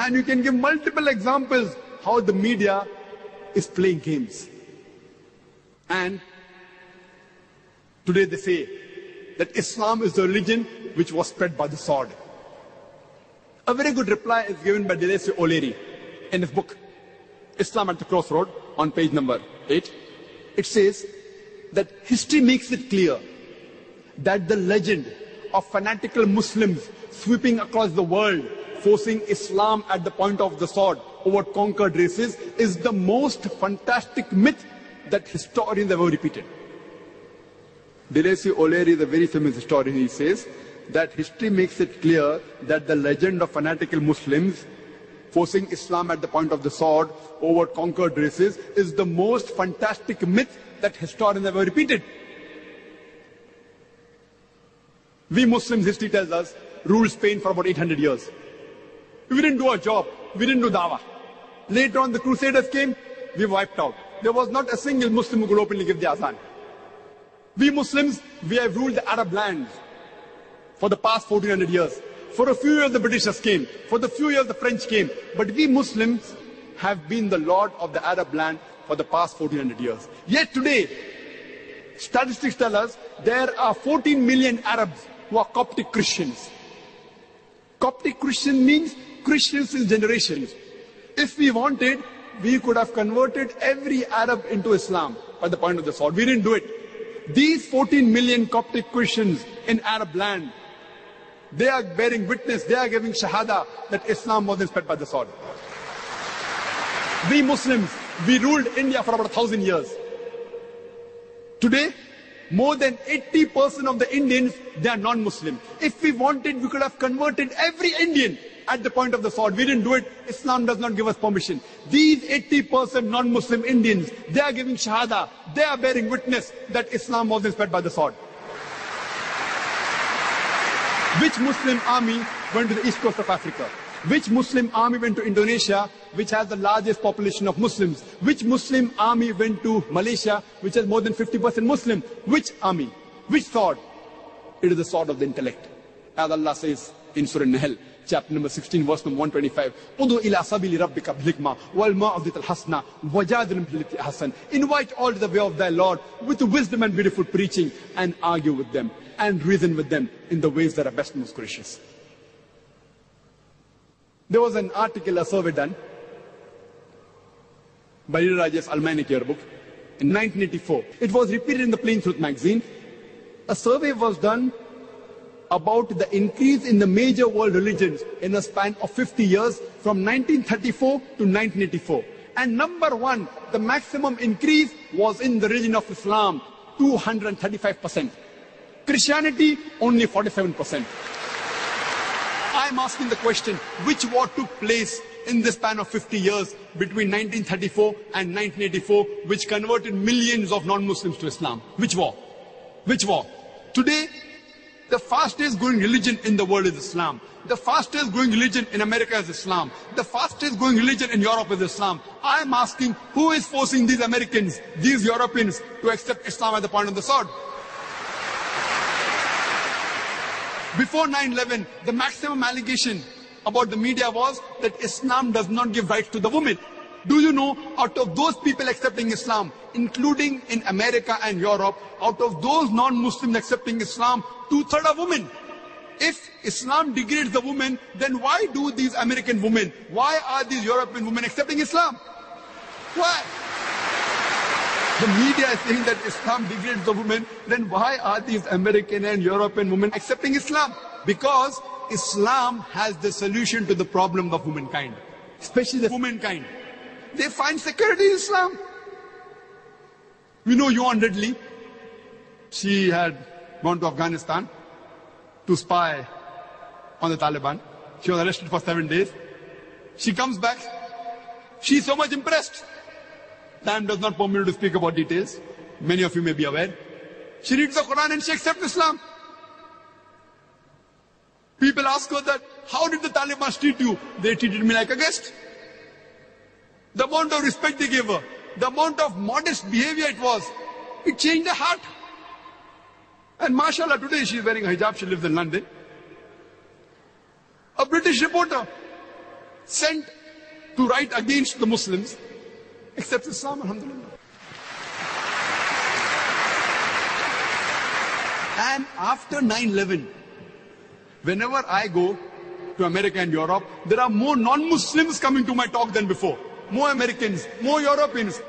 And you can give multiple examples how the media is playing games. And today they say that Islam is the religion which was spread by the sword. A very good reply is given by Deleuze O'Leary in his book, Islam at the Crossroad, on page number 8. It says that history makes it clear that the legend of fanatical Muslims sweeping across the world, forcing Islam at the point of the sword over conquered races, is the most fantastic myth that historians ever repeated. Deleuze O'Leary is a very famous historian. He says that history makes it clear that the legend of fanatical Muslims forcing Islam at the point of the sword over conquered races is the most fantastic myth that historians ever repeated. We Muslims, history tells us, ruled Spain for about 800 years. We didn't do our job. We didn't do dawah. Later on, the Crusaders came, we wiped out. There was not a single Muslim who could openly give the azan. We Muslims, we have ruled the Arab lands for the past 1400 years. For a few years, the Britishers came. For the few years, the French came. But we Muslims have been the lord of the Arab land for the past 1400 years. Yet today, statistics tell us there are 14 million Arabs who are Coptic Christians. Coptic Christian means Christians in generations. If we wanted, we could have converted every Arab into Islam by the point of the sword. We didn't do it. These 14 million Coptic Christians in Arab land, they are bearing witness, they are giving shahada that Islam wasn't spread by the sword. We Muslims, we ruled India for about 1,000 years. Today, more than 80% of the Indians, they are non-Muslim. If we wanted, we could have converted every Indian at the point of the sword. We didn't do it. Islam does not give us permission. These 80% non-Muslim Indians, they are giving shahada. They are bearing witness that Islam wasn't spread by the sword. Which Muslim army went to the east coast of Africa? Which Muslim army went to Indonesia, which has the largest population of Muslims? Which Muslim army went to Malaysia, which has more than 50% Muslim? Which army? Which sword? It is the sword of the intellect. As Allah says in Surah Nahl, chapter number 16, verse number 125. Udu ila sabili rabbika bil-hikma wal ma'azitil hasna wajadilhum billati ahsan. Invite all to the way of thy Lord with wisdom and beautiful preaching, and argue with them and reason with them in the ways that are best and most gracious. There was an article, a survey done by Leader Rajesh Almainik yearbook in 1984. It was repeated in the Plain Truth magazine. A survey was done about the increase in the major world religions in a span of 50 years from 1934 to 1984. And number one, the maximum increase was in the religion of Islam, 235%. Christianity, only 47%. I'm asking the question, which war took place in the span of 50 years between 1934 and 1984, which converted millions of non-Muslims to Islam? Which war? Which war? Today, the fastest growing religion in the world is Islam. The fastest growing religion in America is Islam. The fastest growing religion in Europe is Islam. I'm asking, who is forcing these Americans, these Europeans, to accept Islam at the point of the sword? Before 9/11, the maximum allegation about the media was that Islam does not give rights to the woman. Do you know, out of those people accepting Islam, including in America and Europe, out of those non-Muslims accepting Islam, 2/3 are women. If Islam degrades the woman, then why do these American women, why are these European women accepting Islam? Why? The media is saying that Islam degrades the woman, then why are these American and European women accepting Islam? Because Islam has the solution to the problem of womankind, especially the womankind. They find security in Islam. We know Yuan Ridley. She had gone to Afghanistan to spy on the Taliban. She was arrested for 7 days. She comes back. She's so much impressed. Time does not permit me to speak about details. Many of you may be aware. She reads the Quran and she accepts Islam. People ask her that, how did the Taliban treat you? They treated me like a guest. The amount of respect they gave her, the amount of modest behavior it was, it changed her heart. And mashallah, today she is wearing a hijab, she lives in London. A British reporter sent to write against the Muslims accepts Islam, alhamdulillah. And after 9/11, whenever I go to America and Europe, there are more non-Muslims coming to my talk than before. More Americans, more Europeans.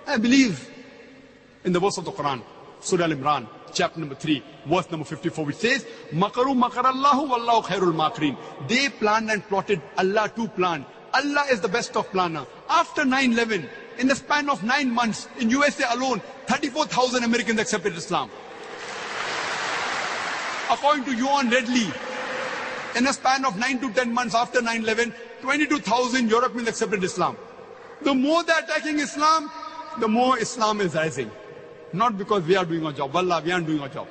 I believe in the verse of the Quran, Surah Al-Imran, chapter number 3, verse number 54, which says, Makaru makarallahu wallahu khairul makirin. They planned and plotted, Allah too planned. Allah is the best of planner. After 9/11, in the span of 9 months, in USA alone, 34,000 Americans accepted Islam. According to Johan Redley, in a span of 9 to 10 months after 9/11, 22,000 Europeans accepted Islam. The more they are attacking Islam, the more Islam is rising. Not because we are doing our job. Wallah, we aren't doing our job.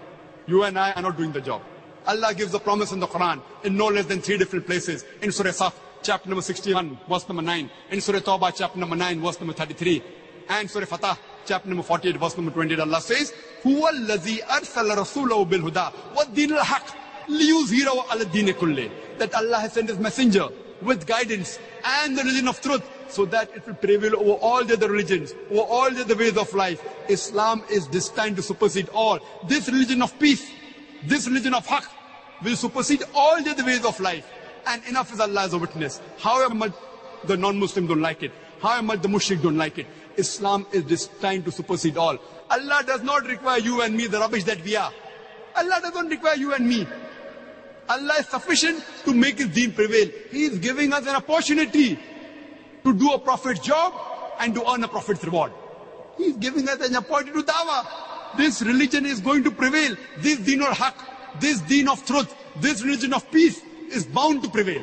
You and I are not doing the job. Allah gives a promise in the Quran in no less than 3 different places. In Surah Saf, chapter number 61, verse number 9. In Surah Tawbah, chapter number 9, verse number 33. And Surah Fatah, chapter number 48, verse number 28. Allah says, Huwa allazi arsala rasulahu bil huda wa dinil haq liyuzhirahu ala dini kulli. That Allah has sent His messenger with guidance and the religion of truth, so that it will prevail over all the other religions, over all the other ways of life. Islam is destined to supersede all. This religion of peace, this religion of haqq, will supersede all the other ways of life. And enough is Allah as a witness. However much the non-Muslims don't like it, however much the mushrik don't like it, Islam is destined to supersede all. Allah does not require you and me the rubbish that we are. Allah doesn't require you and me. Allah is sufficient to make His deen prevail. He is giving us an opportunity to do a prophet's job and to earn a prophet's reward. He is giving us an opportunity to dawah. This religion is going to prevail. This deen of haqq, this deen of truth, this religion of peace is bound to prevail.